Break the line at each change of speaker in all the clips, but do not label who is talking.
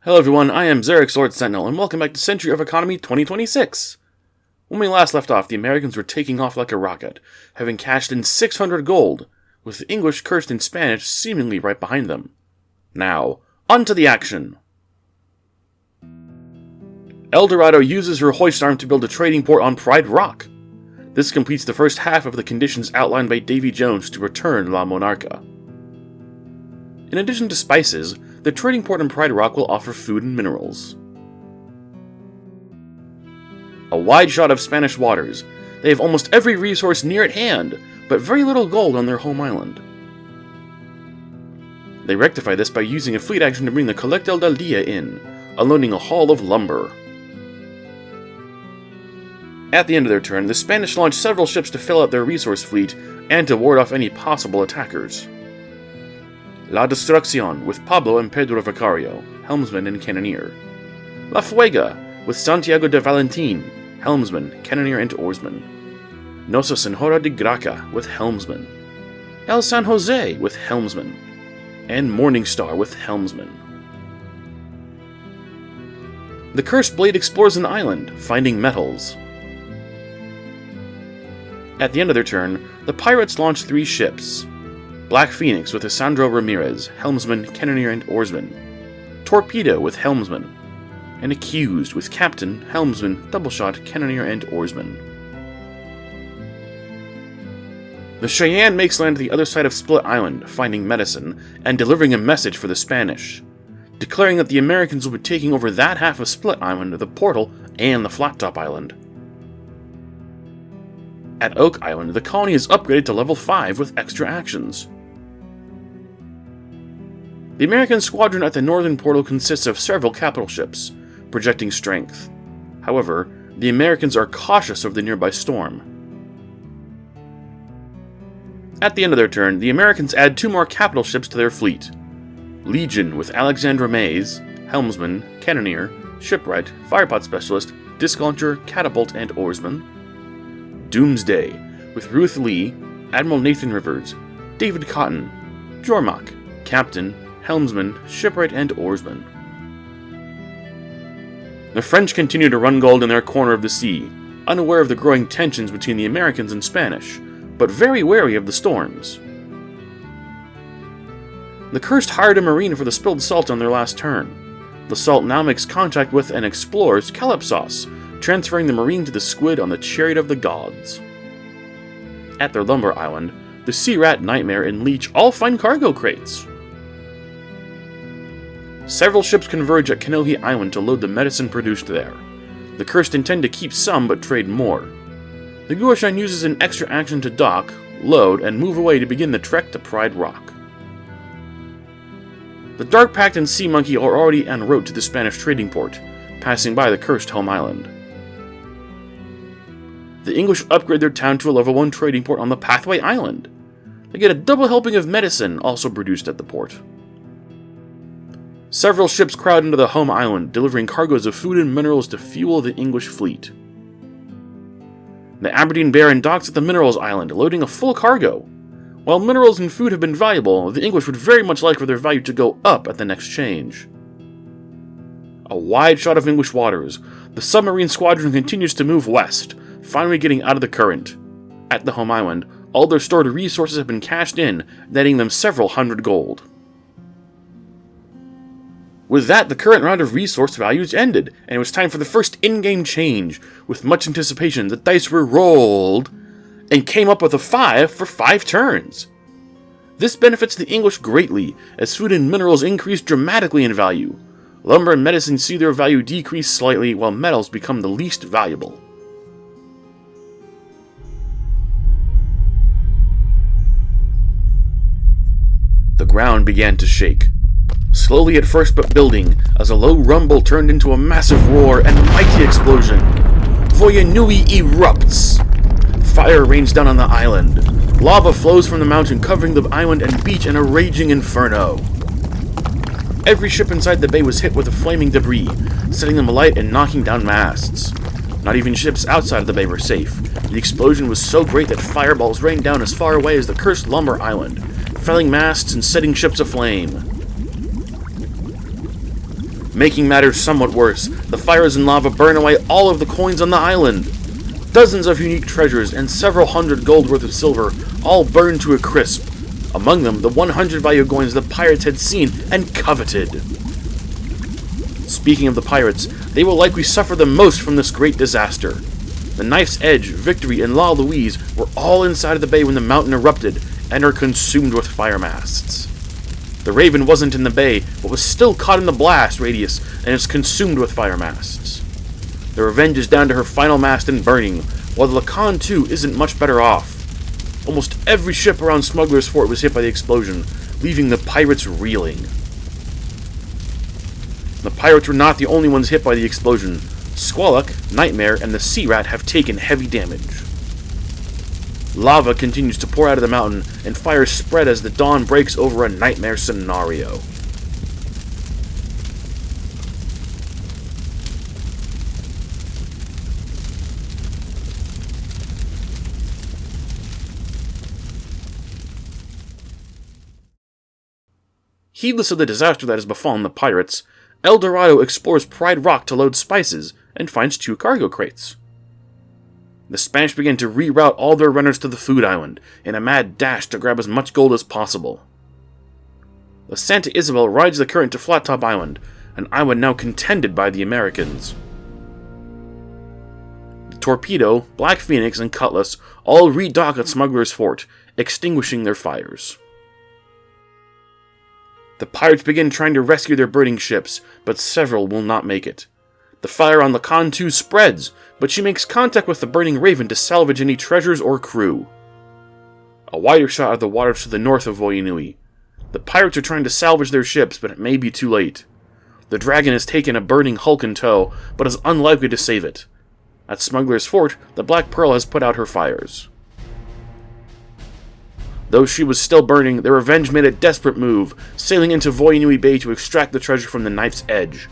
Hello everyone, I am Xerix Lord Sentinel, and welcome back to Century of Economy 2026. When we last left off, the Americans were taking off like a rocket, having cashed in 600 gold, with the English cursed in Spanish seemingly right behind them. Now, on to the action! El Dorado uses her hoist arm to build a trading port on Pride Rock. This completes the first half of the conditions outlined by Davy Jones to return La Monarca. In addition to spices, the trading port in Pride Rock will offer food and minerals. A wide shot of Spanish waters. They have almost every resource near at hand, but very little gold on their home island. They rectify this by using a fleet action to bring the Colectel del Dia in, unloading a haul of lumber. At the end of their turn, the Spanish launch several ships to fill out their resource fleet and to ward off any possible attackers. La Destrucción with Pablo and Pedro Vicario, helmsman and cannoneer. La Fuega with Santiago de Valentin, helmsman, cannoneer and oarsman. Nossa Senhora de Graca with helmsman. El San Jose with helmsman. And Morning Star with helmsman. The Cursed Blade explores an island, finding metals. At the end of their turn, the pirates launch 3 ships. Black Phoenix with Isandro Ramirez, helmsman, cannoneer, and oarsman. Torpedo with helmsman. And Accused with captain, helmsman, doubleshot, cannoneer, and oarsman. The Cheyenne makes land to the other side of Split Island, finding medicine, and delivering a message for the Spanish, declaring that the Americans will be taking over that half of Split Island, the Portal, and the Flattop Island. At Oak Island, the colony is upgraded to level 5 with extra actions. The American squadron at the northern portal consists of several capital ships, projecting strength. However, the Americans are cautious of the nearby storm. At the end of their turn, the Americans add 2 more capital ships to their fleet. Legion with Alexandra Mays, helmsman, cannoneer, shipwright, firepot specialist, disc launcher, catapult, and oarsman. Doomsday with Ruth Lee, Admiral Nathan Rivers, David Cotton, Jormok, captain, helmsman, shipwright, and oarsman. The French continue to run gold in their corner of the sea, unaware of the growing tensions between the Americans and Spanish, but very wary of the storms. The Cursed hired a marine for the spilled salt on their last turn. The salt now makes contact with and explores Calypsos, transferring the marine to the squid on the Chariot of the Gods. At their lumber island, the Sea Rat, Nightmare, and Leech all find cargo crates. Several ships converge at Kanohi Island to load the medicine produced there. The Cursed intend to keep some but trade more. The Guoshan uses an extra action to dock, load, and move away to begin the trek to Pride Rock. The Dark Pact and Sea Monkey are already en route to the Spanish trading port, passing by the Cursed home island. The English upgrade their town to a level 1 trading port on the Pathway Island. They get a double helping of medicine also produced at the port. Several ships crowd into the home island, delivering cargoes of food and minerals to fuel the English fleet. The Aberdeen Baron docks at the Minerals Island, loading a full cargo. While minerals and food have been valuable, the English would very much like for their value to go up at the next change. A wide shot of English waters, the submarine squadron continues to move west, finally getting out of the current. At the home island, all their stored resources have been cashed in, netting them several hundred gold. With that, the current round of resource values ended, and it was time for the first in-game change. With much anticipation, the dice were rolled, and came up with a 5 for 5 turns. This benefits the English greatly, as food and minerals increase dramatically in value. Lumber and medicine see their value decrease slightly, while metals become the least valuable. The ground began to shake. Slowly at first but building, as a low rumble turned into a massive roar and mighty explosion. Voyanui erupts! Fire rains down on the island. Lava flows from the mountain, covering the island and beach in a raging inferno. Every ship inside the bay was hit with a flaming debris, setting them alight and knocking down masts. Not even ships outside of the bay were safe. The explosion was so great that fireballs rained down as far away as the Cursed Lumber Island, felling masts and setting ships aflame. Making matters somewhat worse, the fires and lava burn away all of the coins on the island. Dozens of unique treasures and several hundred gold worth of silver all burn to a crisp. Among them, the 100 value coins the pirates had seen and coveted. Speaking of the pirates, they will likely suffer the most from this great disaster. The Knife's Edge, Victory, and La Louise were all inside of the bay when the mountain erupted and are consumed with fire masts. The Raven wasn't in the bay, but was still caught in the blast radius and is consumed with fire masts. The Revenge is down to her final mast and burning, while the Lacan too isn't much better off. Almost every ship around Smuggler's Fort was hit by the explosion, leaving the pirates reeling. The pirates were not the only ones hit by the explosion. Squawk, Nightmare, and the Sea Rat have taken heavy damage. Lava continues to pour out of the mountain, and fires spread as the dawn breaks over a nightmare scenario. Heedless of the disaster that has befallen the pirates, El Dorado explores Pride Rock to load spices and finds 2 cargo crates. The Spanish begin to reroute all their runners to the food island in a mad dash to grab as much gold as possible. The Santa Isabel rides the current to Flat Top Island, an island now contended by the Americans. The Torpedo, Black Phoenix, and Cutlass all redock at Smuggler's Fort, extinguishing their fires. The pirates begin trying to rescue their burning ships, but several will not make it. The fire on Lacan 2 spreads, but she makes contact with the burning Raven to salvage any treasures or crew. A wider shot of the waters to the north of Voyanui. The pirates are trying to salvage their ships, but it may be too late. The Dragon has taken a burning hulk in tow, but is unlikely to save it. At Smuggler's Fort, the Black Pearl has put out her fires. Though she was still burning, the Revenge made a desperate move, sailing into Voyanui Bay to extract the treasure from the Knife's Edge.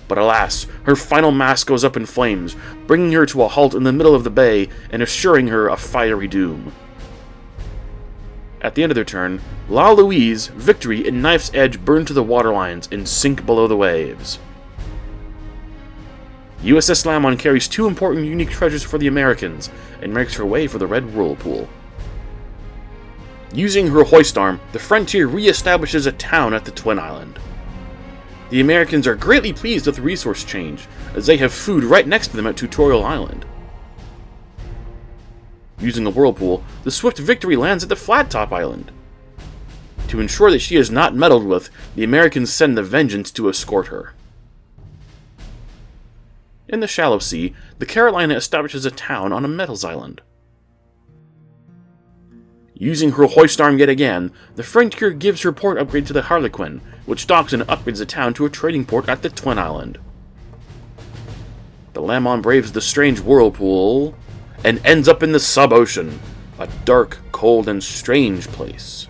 But alas, her final mast goes up in flames, bringing her to a halt in the middle of the bay and assuring her a fiery doom. At the end of their turn, La Louise, Victory, and Knife's Edge burn to the waterlines and sink below the waves. USS Lamon carries 2 important unique treasures for the Americans and makes her way for the Red Whirlpool. Using her hoist arm, the Frontier re-establishes a town at the Twin Island. The Americans are greatly pleased with the resource change, as they have food right next to them at Tutorial Island. Using a whirlpool, the Swift Victory lands at the Flat Top Island. To ensure that she is not meddled with, the Americans send the Vengeance to escort her. In the Shallow Sea, the Carolina establishes a town on a metals island. Using her hoist arm yet again, the Frontier gives her port upgrade to the Harlequin, which docks and upgrades the town to a trading port at the Twin Island. The Lamon braves the strange whirlpool, and ends up in the sub-ocean, a dark, cold, and strange place.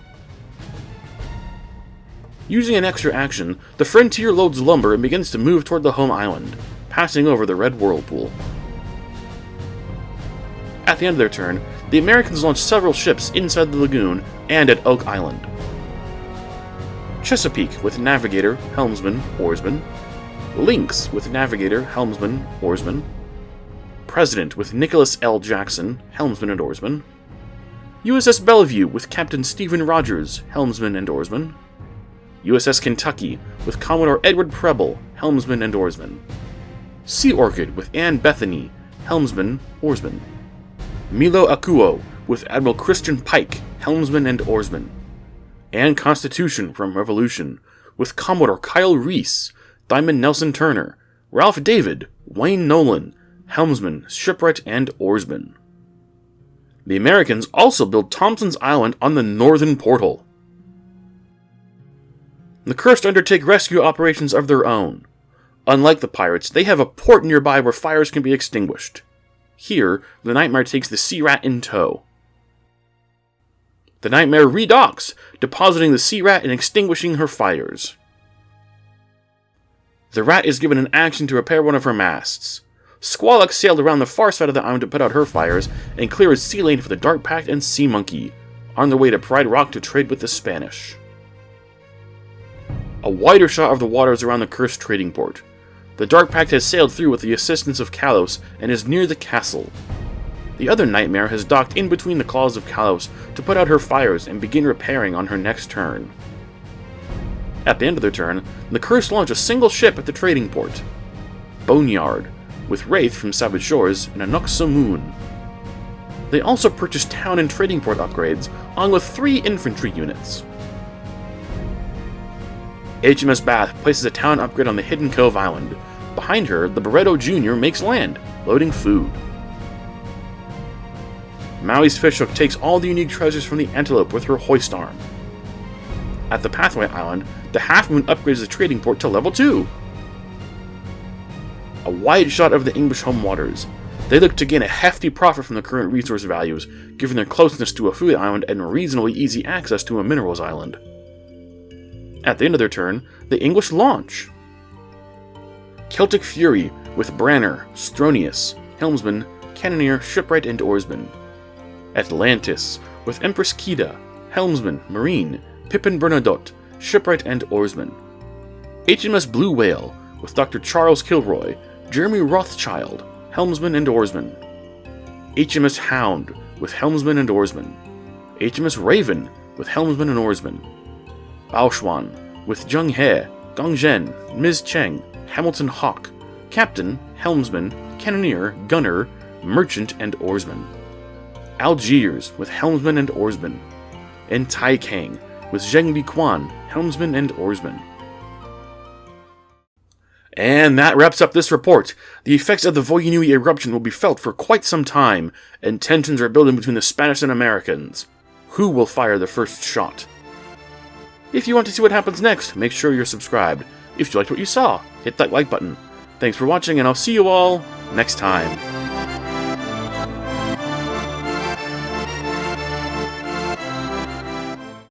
Using an extra action, the Frontier loads lumber and begins to move toward the home island, passing over the Red Whirlpool. At the end of their turn, the Americans launch several ships inside the lagoon and at Oak Island. Chesapeake with navigator, helmsman, oarsman. Lynx with navigator, helmsman, oarsman. President with Nicholas L. Jackson, helmsman and oarsman. USS Bellevue with Captain Stephen Rogers, helmsman and oarsman. USS Kentucky with Commodore Edward Preble, helmsman and oarsman. Sea Orchid with Anne Bethany, helmsman, oarsman. Milo Akuo with Admiral Christian Pike, helmsman and oarsman. And Constitution from Revolution with Commodore Kyle Reese, Diamond Nelson Turner, Ralph David, Wayne Nolan, helmsman, shipwright, and oarsman. The Americans also build Thompson's Island on the northern portal. The Cursed undertake rescue operations of their own. Unlike the pirates, they have a port nearby where fires can be extinguished. Here, the Nightmare takes the Sea Rat in tow. The Nightmare redocks, depositing the Sea Rat and extinguishing her fires. The Rat is given an action to repair one of her masts. Squawk sailed around the far side of the island to put out her fires and clear a sea lane for the Dark Pact and Sea Monkey, on their way to Pride Rock to trade with the Spanish. A wider shot of the waters around the cursed trading port. The Dark Pact has sailed through with the assistance of Kalos and is near the castle. The other Nightmare has docked in between the claws of Kalos to put out her fires and begin repairing on her next turn. At the end of their turn, the Cursed launch a single ship at the trading port. Boneyard, with Wraith from Savage Shores and Anux Moon. They also purchased town and trading port upgrades, along with 3 infantry units. HMS Bath places a town upgrade on the Hidden Cove Island. Behind her, the Barretto Jr. makes land, loading food. Maui's Fishhook takes all the unique treasures from the Antelope with her hoist arm. At the Pathway Island, the Half Moon upgrades the trading port to level 2. A wide shot of the English home waters. They look to gain a hefty profit from the current resource values, given their closeness to a food island and reasonably easy access to a minerals island. At the end of their turn, the English launch. Celtic Fury with Branner, Stronius, Helmsman, Cannoneer, Shipwright, and Oarsman. Atlantis with Empress Kida, Helmsman, Marine, Pippin Bernadotte, Shipwright, and Oarsman. HMS Blue Whale with Dr. Charles Kilroy, Jeremy Rothschild, Helmsman and Oarsman. HMS Hound with Helmsman and Oarsman. HMS Raven with Helmsman and Oarsman. Baochuan with Zheng He, Gong Zhen, Ms. Cheng, Hamilton Hawk, Captain, Helmsman, Cannoneer, Gunner, Merchant, and Oarsman. Algiers with Helmsman and Oarsman. And Taikang with Zheng Biquan, Helmsman, and Oarsman. And that wraps up this report. The effects of the Voyinui eruption will be felt for quite some time, and tensions are building between the Spanish and Americans. Who will fire the first shot? If you want to see what happens next, make sure you're subscribed. If you liked what you saw, hit that like button. Thanks for watching, and I'll see you all next time.